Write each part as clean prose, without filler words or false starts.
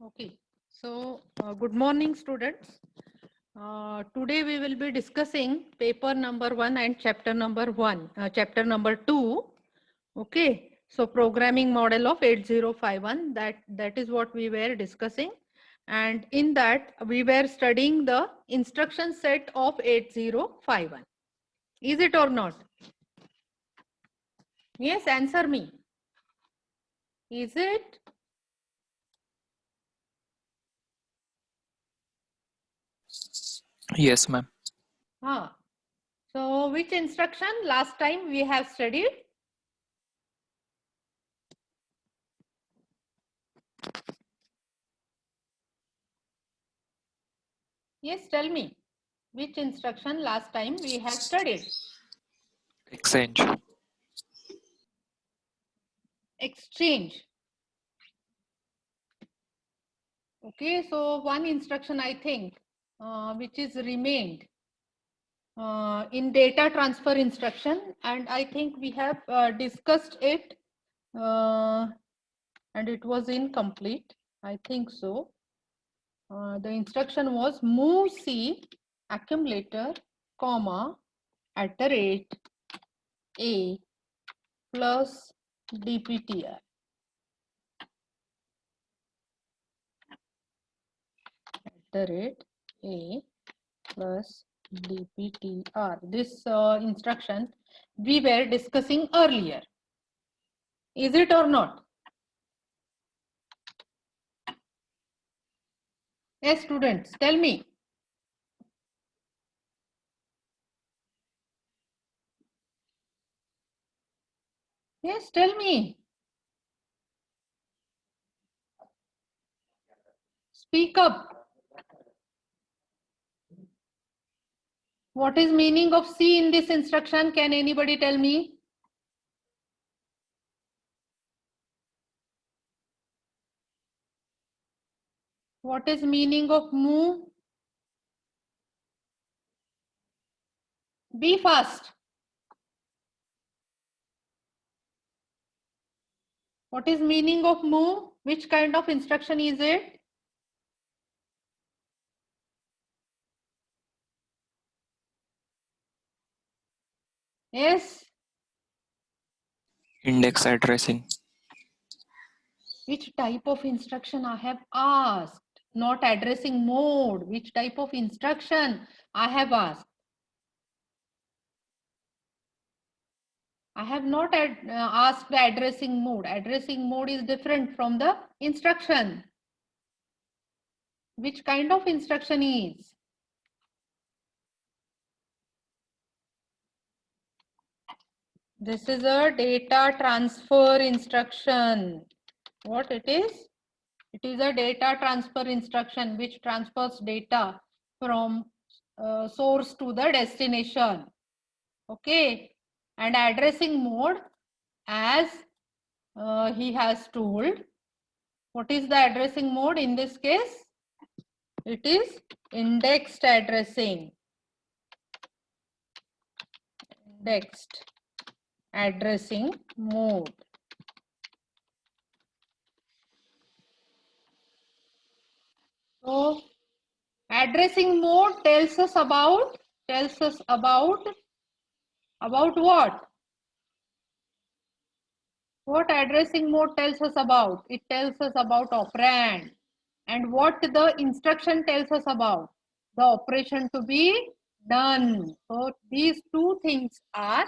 Okay, so good morning, students. Today we will be discussing paper number 1 and chapter number 1, chapter number 2. Okay, so programming model of 8051, that is what we were discussing. And in that we were studying the instruction set of 8051. Is it or not? Yes, answer me. Is it? Yes, ma'am. So which instruction last time we have studied? Yes, tell me. Which instruction last time we have studied? Exchange. Exchange. Okay, so one instruction I think which is remained in data transfer instruction, and I think we have discussed it and it was incomplete. I think so. The instruction was move C accumulator comma @ A plus DPTR. @A plus DPTR. This instruction we were discussing earlier. Is it or not? Yes, students, tell me. Yes, tell me. Speak up. What is meaning of C in this instruction? Can anybody tell me? What is meaning of move? Be fast. What is meaning of move? Which kind of instruction is it? Yes. Index addressing. Which type of instruction I have asked? Not addressing mode. Which type of instruction I have asked? I have not asked the addressing mode. Addressing mode is different from the instruction. Which kind of instruction is? This is a data transfer instruction. What it is? It is a data transfer instruction which transfers data from source to the destination. Okay. And addressing mode, as he has told, what is the addressing mode in this case? It is indexed addressing. Indexed addressing mode. So addressing mode tells us about what? What addressing mode tells us about? It tells us about operand. And what the instruction tells us about? The operation to be done. So these two things are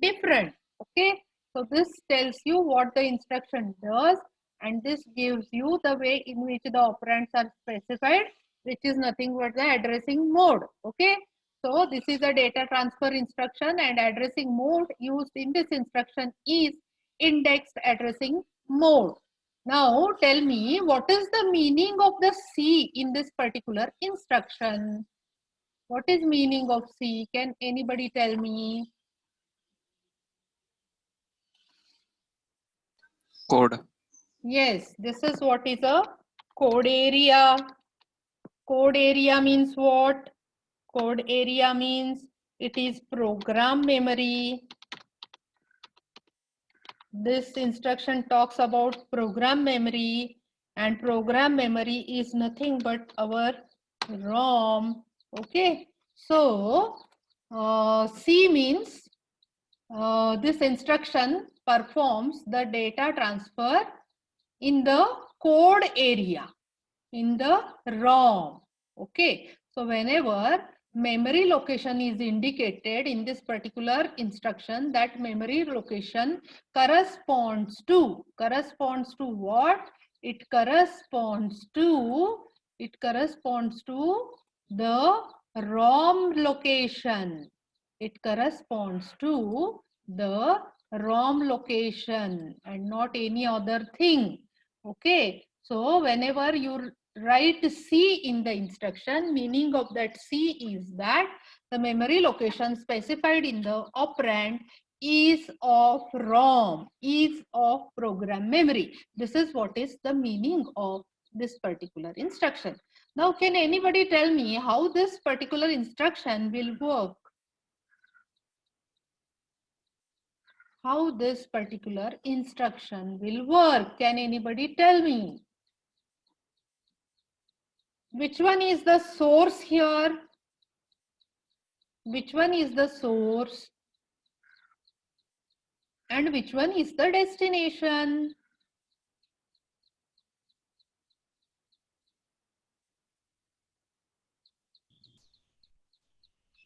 different. Okay. So this tells you what the instruction does, and this gives you the way in which the operands are specified, which is nothing but the addressing mode. Okay. So this is a data transfer instruction, and addressing mode used in this instruction is indexed addressing mode. Now tell me, what is the meaning of the C in this particular instruction? What is meaning of C? Can anybody tell me? Code. Yes, this is what is a code area. Code area means what? Code area means it is program memory. This instruction talks about program memory, and program memory is nothing but our ROM. Okay, so C means this instruction performs the data transfer in the code area, in the ROM. Okay, so whenever memory location is indicated in this particular instruction, that memory location corresponds to what? It corresponds to the ROM location. It corresponds to the ROM location and not any other thing. Okay, so whenever you write C in the instruction, meaning of that C is that the memory location specified in the operand is of ROM, is of program memory. This is what is the meaning of this particular instruction. Now, can anybody tell me how this particular instruction will work? How this particular instruction will work? Can anybody tell me? Which one is the source here? Which one is the source? And which one is the destination?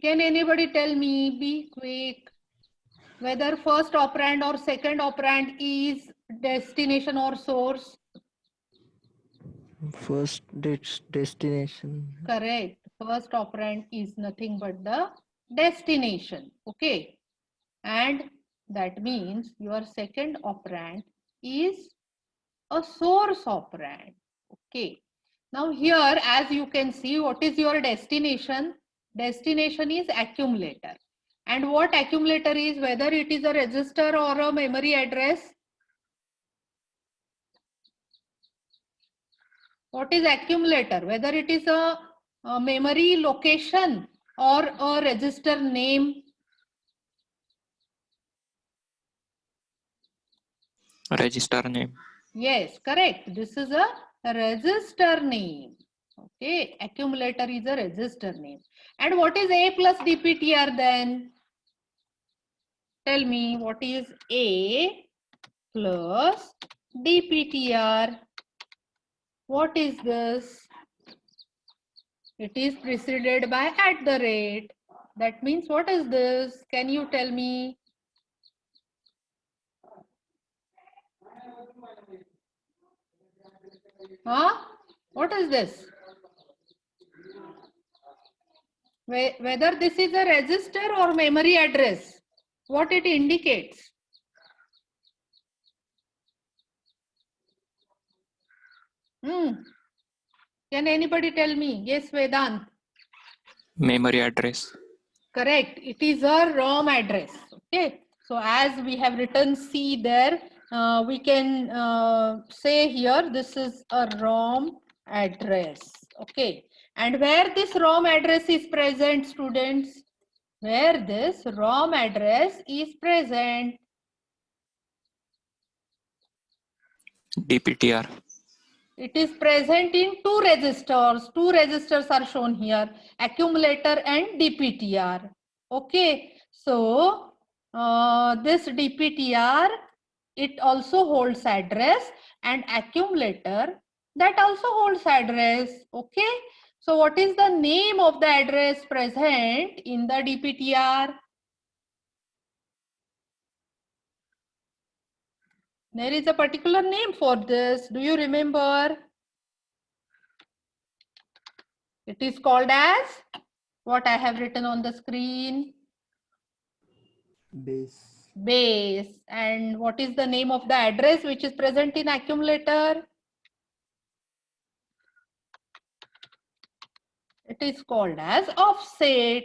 Can anybody tell me? Be quick. Whether first operand or second operand is destination or source? First destination. Correct. First operand is nothing but the destination. Okay. And that means your second operand is a source operand. Okay. Now here, as you can see, what is your destination? Destination is accumulator. And what accumulator is, whether it is a register or a memory address? What is accumulator? Whether it is a memory location or a register name? Register name. Yes, correct. This is a register name. Okay, accumulator is a register name. And what is A plus DPTR then? Tell me, what is A plus DPTR? What is this? It is preceded by @. That means what is this? Can you tell me? Huh? What is this? Whether this is a register or memory address, what it indicates? Can anybody tell me? Yes, Vedant. Memory address. Correct. It is a ROM address. Okay. So as we have written C there, we can say here this is a ROM address. Okay. And where this ROM address is present, students? Where this ROM address is present? DPTR. It is present in two registers. Two registers are shown here, accumulator and DPTR. Okay, so this DPTR, it also holds address, and accumulator, that also holds address. Okay, so what is the name of the address present in the DPTR? There is a particular name for this. Do you remember? It is called as what I have written on the screen. Base. Base. And what is the name of the address which is present in accumulator? It is called as offset.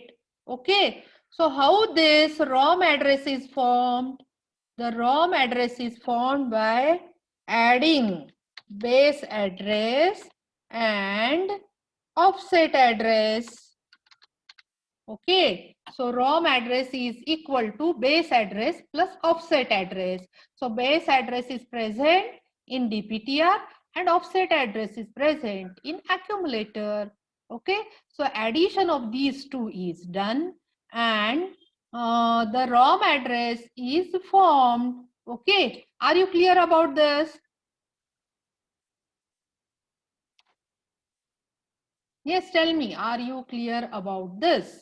Okay. So how this ROM address is formed? The ROM address is formed by adding base address and offset address. Okay, so ROM address is equal to base address plus offset address. So base address is present in DPTR and offset address is present in accumulator. Okay, so addition of these two is done, and the ROM address is formed. Okay, are you clear about this? Yes, tell me, are you clear about this?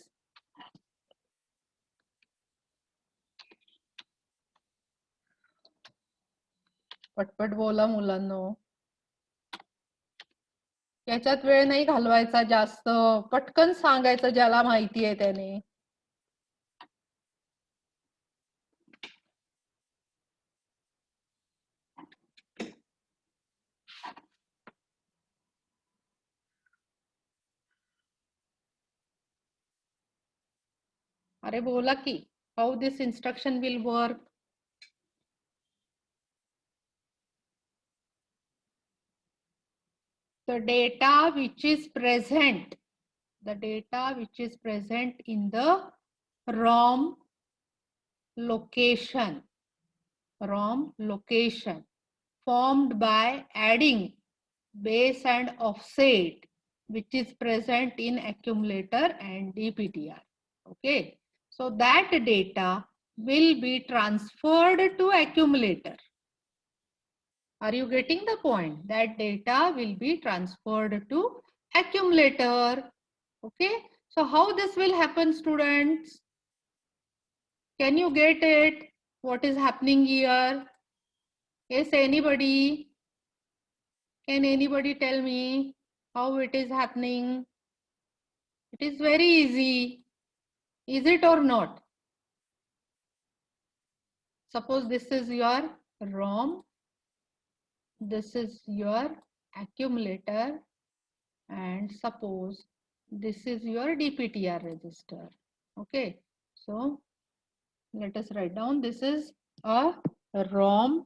पटपट बोला मुलांनो. याच्यात वेळ नाही घालवायचा जास्त, पटकन सांगायचं ज्याला माहिती आहे त्याने. अरे बोला की, how this instruction will work? The data which is present, in the ROM location, formed by adding base and offset, which is present in accumulator and DPTR. Okay, so that data will be transferred to accumulator. Are you getting the point? That data will be transferred to accumulator. Okay, so how this will happen, students? Can you get it? What is happening here? Yes, anybody? Can anybody tell me how it is happening? It is very easy. Is it or not? Suppose this is your ROM. This is your accumulator. And suppose this is your DPTR register. Okay. So let us write down. This is a ROM.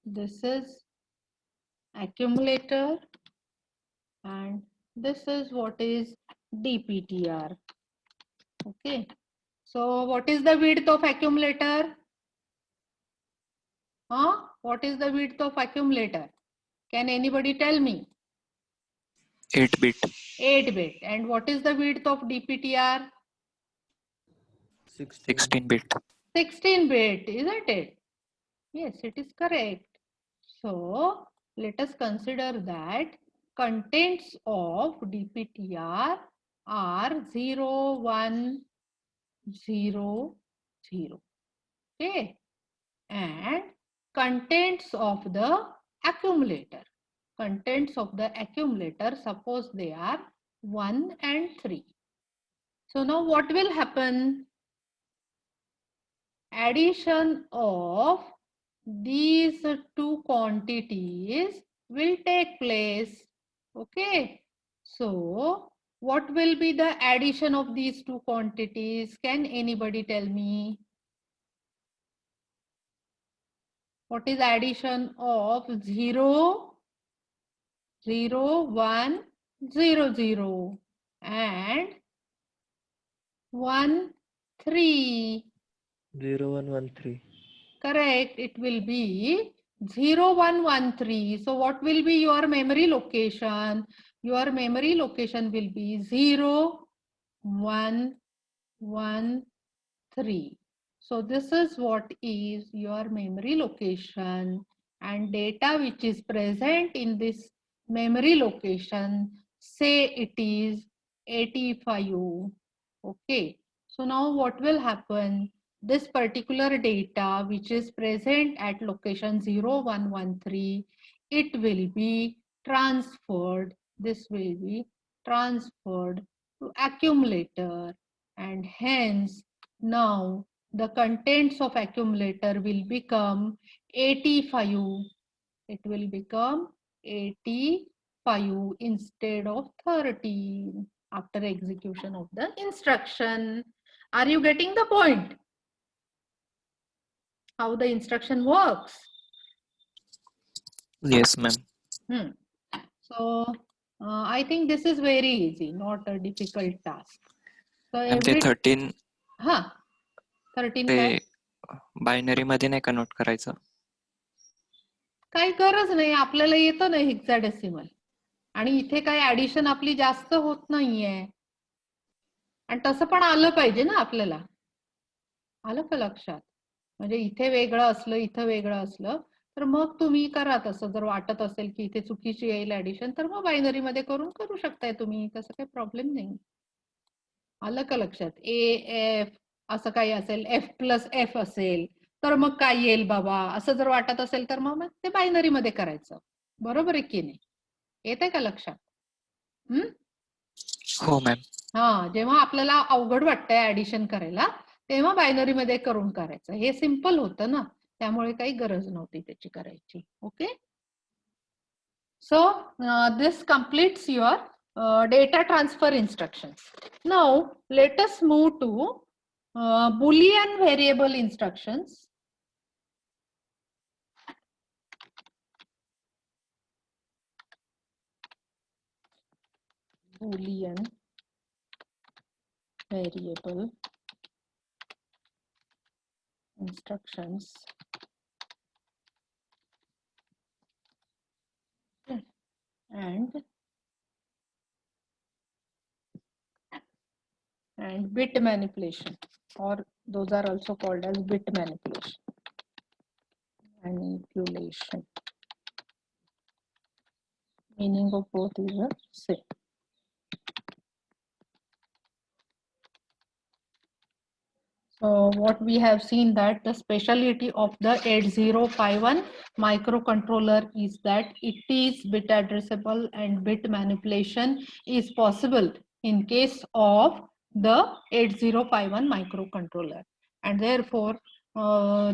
This is accumulator. And this is what is DPTR. Okay. So what is the width of accumulator? What is the width of accumulator? Can anybody tell me? 8 bit. 8 bit. And what is the width of DPTR? 16 bit. 16 bit, isn't it? Yes, it is correct. So let us consider that contents of DPTR are 0, 1, 0, 0. Okay. And contents of the accumulator. Suppose they are 1 and 3. So now what will happen? Addition of these two quantities will take place. Okay. So what will be the addition of these two quantities? Can anybody tell me? What is addition of 0, 0, 1, 0, 0 and 1, 3? 0, 1, 1, 3. Correct. It will be 0, 1, 1, 3. So what will be your memory location? Your memory location will be 0, 1, 1, 3. So this is what is your memory location, and data which is present in this memory location, say it is 85. Okay. So now what will happen? This particular data which is present at location 0, 1, 1, 3, it will be transferred. This will be transferred to accumulator, and hence now the contents of accumulator will become 85. It will become 85 instead of 13 after execution of the instruction. Are you getting the point? How the instruction works? Yes, ma'am. So I think this is very easy, not a difficult task. So Ma'am, ते 13 13 ते काय? Binary मध्ये नाही का note करायचं? काही गरज नाही, आपल्याला येतं ना हेक्साडेसिमल, आणि इथे काही ऍडिशन आपली जास्त होत नाहीये, आणि तसं पण आलं पाहिजे ना आपल्याला. आलं का लक्षात? म्हणजे इथे वेगळं असलं, इथं वेगळं असलं तर मग तुम्ही करा तसं. जर वाटत असेल की इथे चुकीची येईल ऍडिशन, तर मग बायनरी मध्ये करून करू शकताय तुम्ही, तसं काही प्रॉब्लेम नाही. आलं का लक्षात? ए एफ असं काही असेल, एफ प्लस एफ असेल तर मग काय येईल बाबा, असं जर वाटत असेल तर मग ते बायनरी मध्ये करायचं. बरोबर आहे की नाही? येत आहे का लक्षात? हो मॅम. हा, जेव्हा आपल्याला अवघड वाटतंय ऍडिशन करायला तेव्हा बायनरी मध्ये करून करायचं. हे सिंपल होतं ना, त्यामुळे काही गरज नव्हती त्याची करायची. Okay, so this completes your data transfer instructions. Now let us move to Boolean variable instructions. Boolean variable instructions. And bit manipulation, or those are also called as bit manipulation. Meaning of both is the same. So what we have seen that the speciality of the 8051 microcontroller is that it is bit addressable and bit manipulation is possible in case of the 8051 microcontroller, and therefore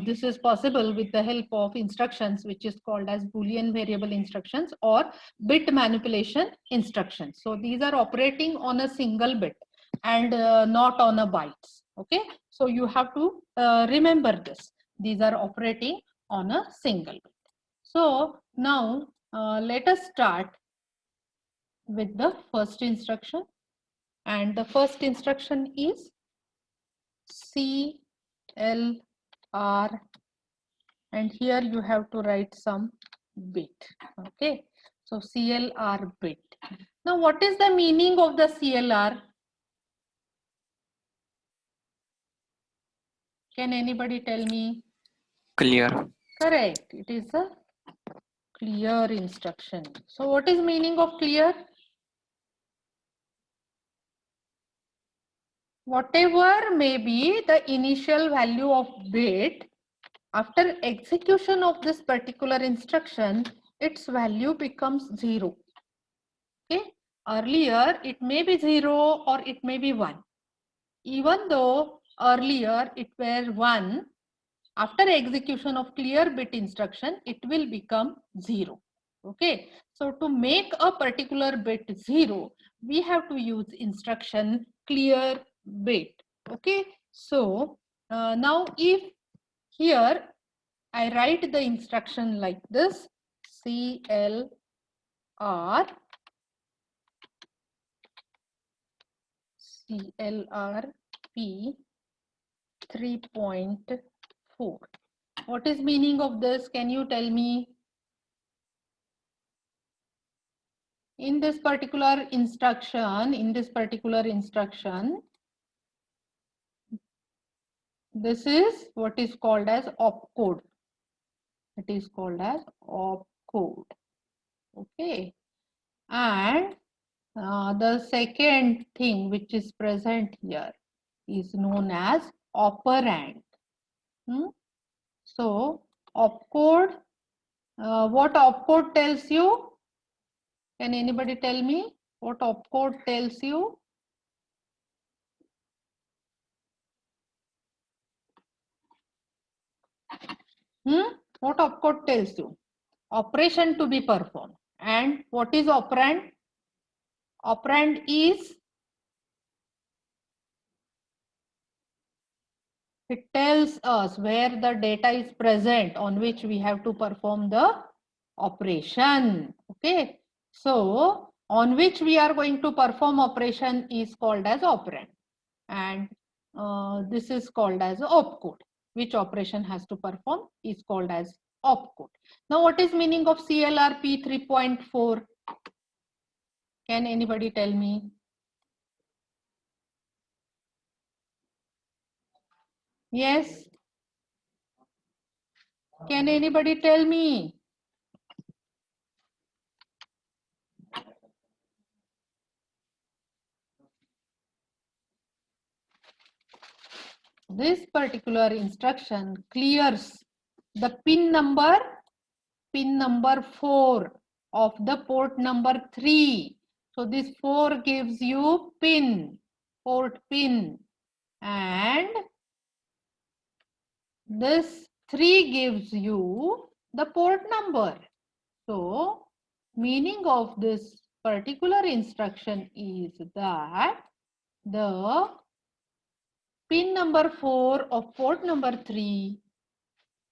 this is possible with the help of instructions which is called as Boolean variable instructions or bit manipulation instructions. So these are operating on a single bit and not on a bytes. Okay, so you have to remember this. These are operating on a single bit. So now let us start with the first instruction, and the first instruction is CLR, and here you have to write some bit. Okay, so CLR bit. Now what is the meaning of the CLR? Can anybody tell me? Clear. Correct, it is a clear instruction. So what is meaning of clear? Whatever may be the initial value of bit, after execution of this particular instruction, its value becomes 0. Okay, earlier it may be 0 or it may be 1. Even though earlier it were 1, after execution of clear bit instruction, it will become 0. Okay, so to make a particular bit 0, we have to use instruction clear bit. Okay, so now if here I write the instruction like this, CLR P 3.4. What is meaning of this? Can you tell me? In this particular instruction, this is what is called as opcode. It is called as opcode. Okay, and the second thing which is present here is known as operand. So opcode, what opcode tells you? Can anybody tell me what opcode tells you? What opcode tells you? Operation to be performed. And what is operand? Operand is, it tells us where the data is present on which we have to perform the operation. Okay, so on which we are going to perform operation is called as operand, and this is called as opcode. Which operation has to perform is called as opcode. Now what is meaning of CLRP 3.4? Can anybody tell me? Yes? Can anybody tell me? This particular instruction clears the pin number 4 of the port number 3. So this 4 gives you port pin, and this 3 gives you the port number. So meaning of this particular instruction is that the pin number 4 of port number 3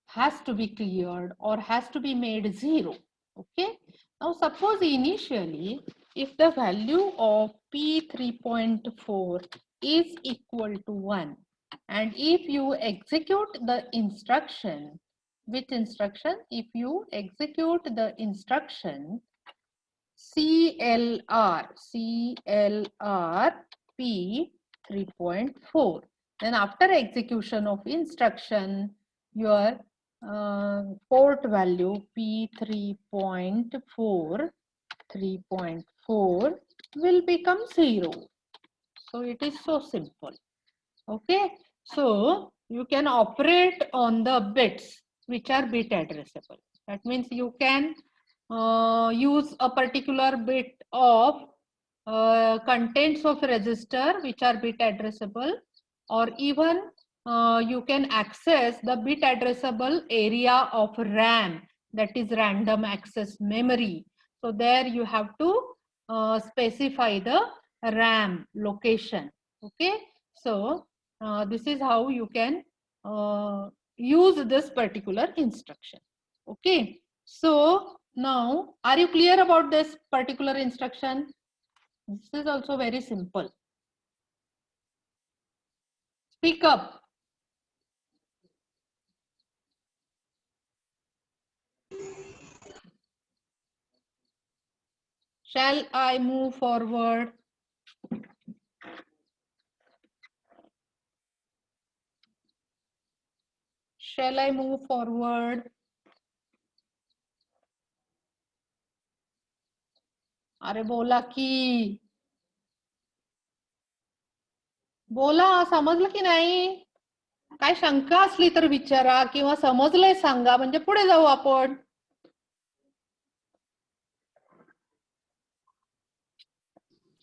has to be cleared or has to be made 0. Okay. Now suppose initially if the value of P3.4 is equal to 1, and if you execute the instruction, which instruction? If you execute the instruction CLR P3.4, then after execution of instruction, your port value P3.4 will become 0. So it is so simple. Okay, so you can operate on the bits which are bit addressable. That means you can use a particular bit of contents of register which are bit addressable, or even you can access the bit addressable area of RAM, that is random access memory. So there you have to specify the RAM location. Okay, so this is how you can use this particular instruction. Okay, so now are you clear about this particular instruction? This is also very simple. Speak up. Shall I move forward? Shall I move forward? अरे बोला की बोला, समजलं की नाही? काय शंका असली तर विचारा, किंवा समजलंय सांगा, म्हणजे पुढे जाऊ आपण.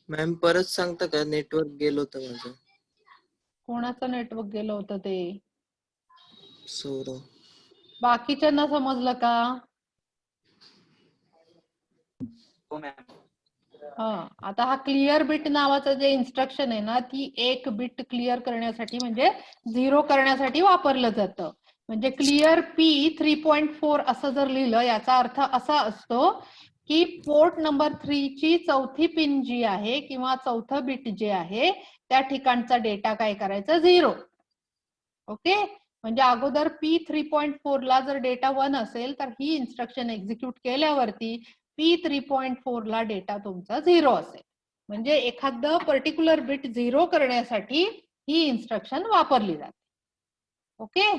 मॅम परत सांगता का? नेटवर्क गेलो होतं माझं. कोणाचं नेटवर्क गेलं होतं ते? सौरव. बाकीच्यांना समजलं का? हो मॅम. हा, आता हा क्लिअर बिट नावाचं जे इन्स्ट्रक्शन आहे ना, ती एक बिट क्लिअर करण्यासाठी म्हणजे 0 करण्यासाठी वापरलं जातं. म्हणजे क्लिअर P3.4 असं जर लिहिलं, याचा अर्थ असा असतो की पोर्ट नंबर 3 ची चौथी पिन जी आहे किंवा चौथं बिट जे आहे त्या ठिकाणचा डेटा काय करायचा? 0. ओके, म्हणजे अगोदर P3.4 ला जर डेटा 1 असेल तर ही इन्स्ट्रक्शन एक्झिक्यूट केल्यावरती P3.4 ला डेटा तुमचा 0 असेल. म्हणजे एखादं पर्टिक्युलर बिट 0 करण्यासाठी ही इन्स्ट्रक्शन वापरली जाते. ओके,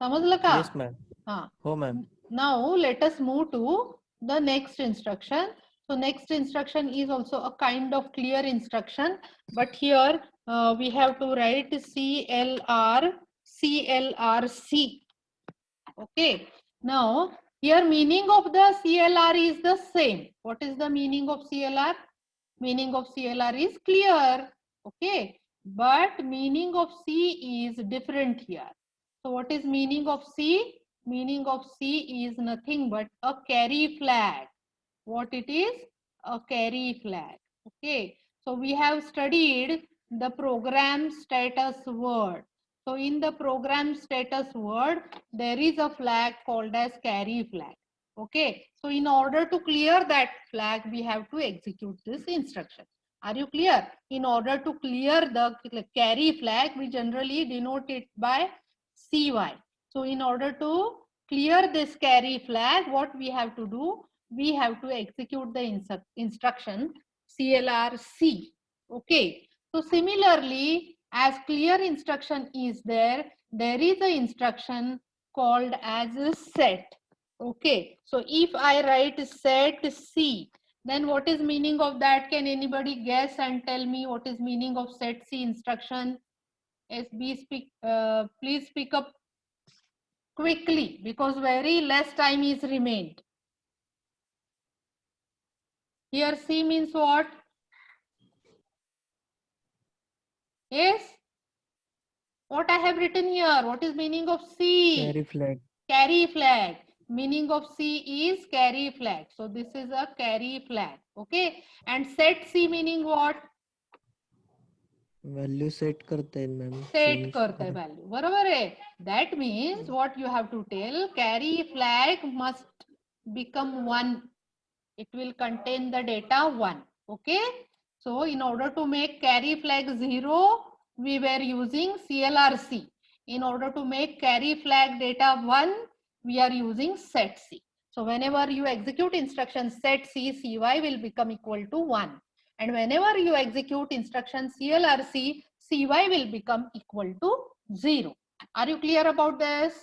समजलं का? Yes, ma'am. हा. हो ma'am. Now let us move to the next instruction. So next instruction is also a kind of clear instruction, but here we have to write CLRC. Okay. Now here meaning of the CLR is the same. What is the meaning of CLR? Meaning of CLR is clear. Okay. But meaning of C is different here. So what is meaning of C? Meaning of C is nothing but a carry flag. What it is? A carry flag. Okay. So we have studied the program status word. So in the program status word, there is a flag called as carry flag. Okay. So in order to clear that flag, we have to execute this instruction. Are you clear? In order to clear the carry flag, we generally denote it by CY. So in order to clear this carry flag, what we have to do? We have to execute the instruction CLRC. Okay. So similarly, as clear instruction is there, there is a instruction called as a set. Okay. So if I write set C, then what is meaning of that? Can anybody guess and tell me what is meaning of set C instruction? SB please speak up quickly because very less time is remained. Here C means what? Yes. What I have written here? What is meaning of C? Carry flag. Carry flag. Meaning of C is carry flag. So this is a carry flag. Okay. And set C meaning what? Value set करता है ma'am. Set करता है value. बरोबर है. That means what you have to tell, carry flag must become 1. It will contain the data 1. Okay. So in order to make carry flag 0, we were using CLRC. In order to make carry flag data 1, we are using set C. So whenever you execute instruction set C, CY will become equal to 1. And whenever you execute instruction CLRC, CY will become equal to 0. Are you clear about this?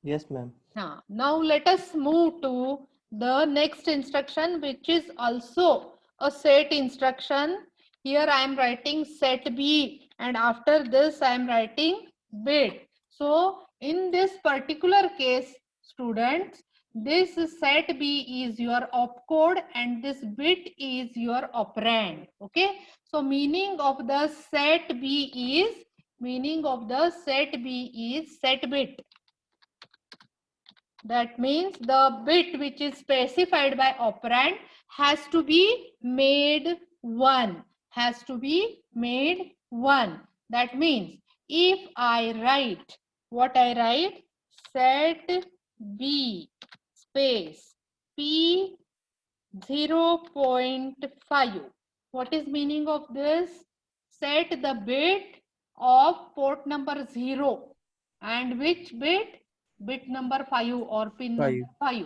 Yes ma'am. Now let us move to the next instruction, which is also a set instruction. Here I am writing set B, and after this I am writing bit. So in this particular case, students, this set B is your opcode and this bit is your operand. Okay. So meaning of the set B is set bit. That means the bit which is specified by operand has to be made 1. Has to be made 1. That means if I write, what I write? Set B space P 0.5. What is meaning of this? Set the bit of port number 0. And which bit? Bit number 5 or pin number 5.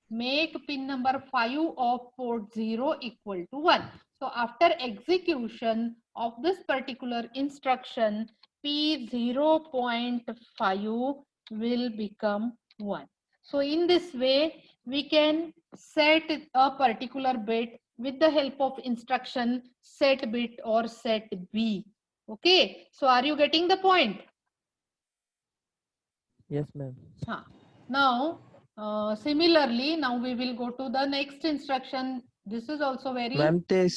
Make pin number 5 of port 0 equal to 1. So after execution of this particular instruction, P 0.5 will become 1. So in this way, we can set a particular bit with the help of instruction set bit or set B. Okay. So are you getting the point? Yes ma'am. Now similarly, now we will go to the next instruction. This is also very ma'am ते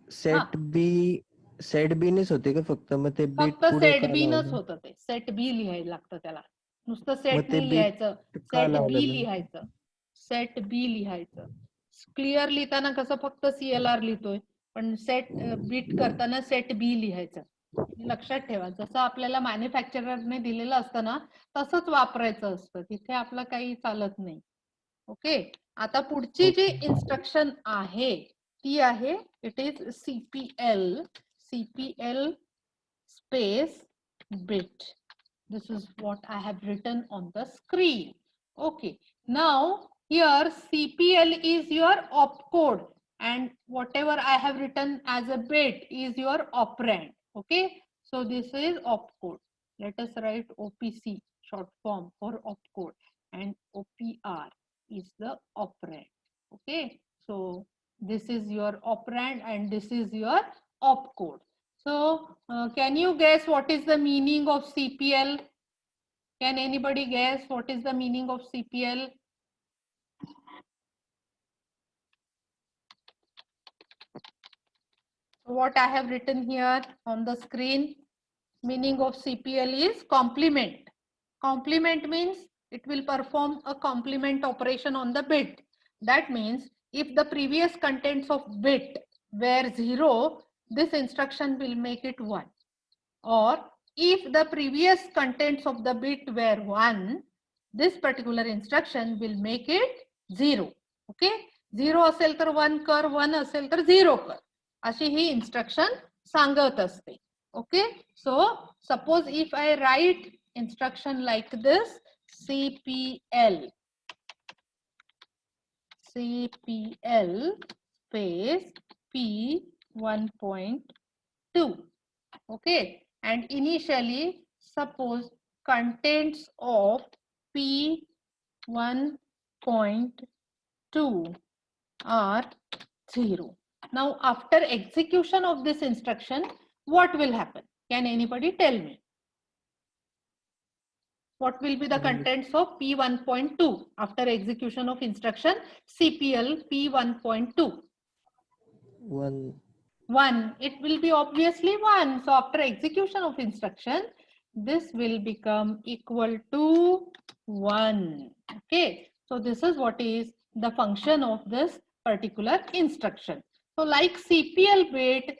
set B नेच होते का फक्त मग ते beat फक्त पुढे set का B नच लावलं? होतं ते सेट बी लिहायला लागतं त्याला नुसतं मग सेट ते नाही बीट लिहायचं का सेट लावलं बी मॅम? लिहायचं सेट बी लिहायचं क्लिअर लिहिताना कसं फक्त CLR लिहितोय पण सेट बीट करताना सेट बी लिहायचं लक्षात ठेवा जसं आपल्याला मॅन्युफॅक्चररने दिलेलं असतं ना तसंच वापरायचं असतं तिथे आपलं काही चालत नाही ओके आता पुढची जी इन्स्ट्रक्शन आहे ती आहे it is CPL space bit. This is what I have written on the screen. Okay. Now here CPL is your opcode and whatever I have written as a bit is your operand. Okay. So this is opcode. Let us write OPC short form for opcode and OPR is the operand. Okay. So this is your operand and this is your opcode. So can you guess what is the meaning of CPL? Can anybody guess what is the meaning of CPL? What I have written here on the screen, meaning of CPL is complement. Complement means it will perform a complement operation on the bit. That means if the previous contents of bit were 0, this instruction will make it 1. Or if the previous contents of the bit were 1, this particular instruction will make it 0. Okay? 0 असेल तर 1 कर, 1 असेल तर 0 कर. अशी ही instruction सांगत असते. Okay? So suppose if I write instruction like this, CPL space P1.2. Okay, and initially suppose contents of P1.2 are 0. Now after execution of this instruction, what will happen? Can anybody tell me? What will be the contents of P1.2 after execution of instruction CPL P1.2? 1. 1. It will be obviously 1. So after execution of instruction, this will become equal to 1. Okay. So this is what is the function of this particular instruction. So like CPL bit,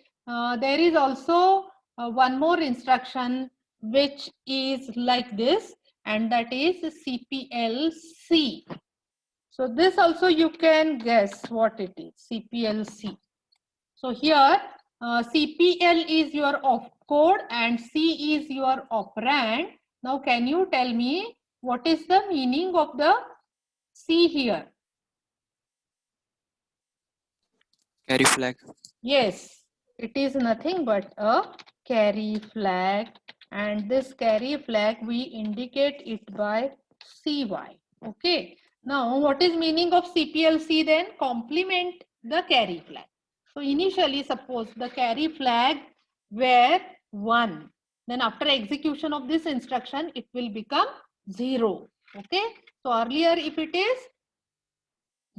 there is also one more instruction which is like this, and that is CPLC. So this also you can guess what it is, CPLC. So here CPL is your opcode and C is your operand. Now can you tell me what is the meaning of the C here? Carry flag. Yes, it is nothing but a carry flag, and this carry flag we indicate it by CY. Okay. Now what is meaning of CPLC then? Complement the carry flag. So initially suppose the carry flag were 1. Then after execution of this instruction, it will become 0. Okay. So earlier if it is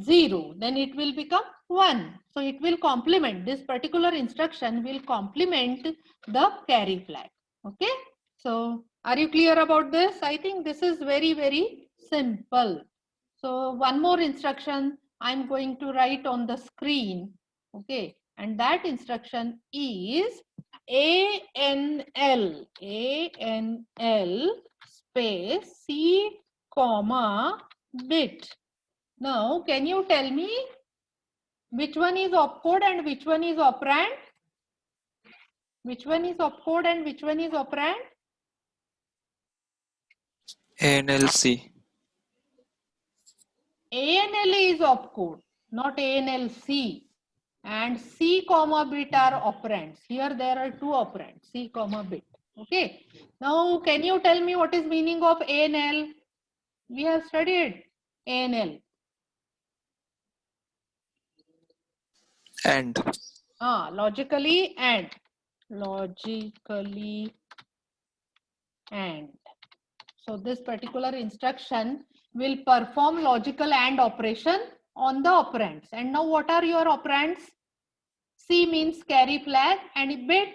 0, then it will become 1. So it will complement, this particular instruction will complement the carry flag. Okay. So are you clear about this? I think this is very, very simple. So one more instruction I'm going to write on the screen. Okay. And that instruction is ANL space C comma bit. Now, can you tell me which one is opcode and which one is operand? Which one is opcode and which one is operand? ANLC. ANL is opcode, not ANLC. And C comma bit are operands. Here there are 2 operands, C comma bit. Okay. Now, can you tell me what is meaning of ANL? We have studied ANL. And. Logically and. Logically and. So this particular instruction will perform logical AND operation on the operands. And now what are your operands? C means carry flag and bit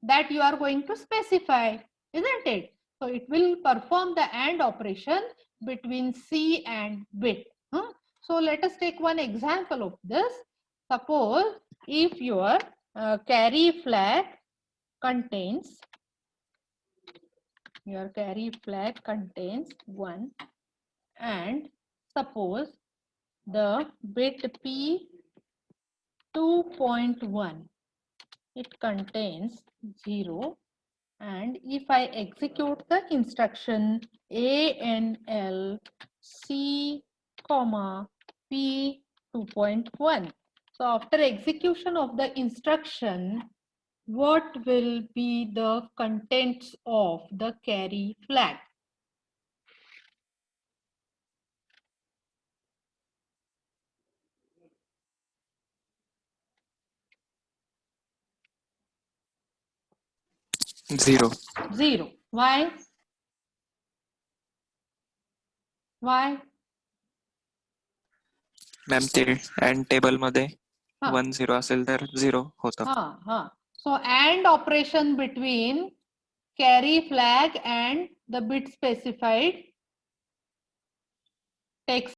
that you are going to specify, isn't it? So it will perform the AND operation between C and bit. So let us take one example of this. Suppose if your carry flag contains 1, and suppose the bit P2.1, it contains 0, and if I execute the instruction ANL C comma P2.1, so after execution of the instruction, what will be the contents of the carry flag? Zero. 0. Why? Why? Ma'am ते and table मध्ये हा. 1 0 असेल तर 0 होतं. So AND operation between carry flag and the bit specified takes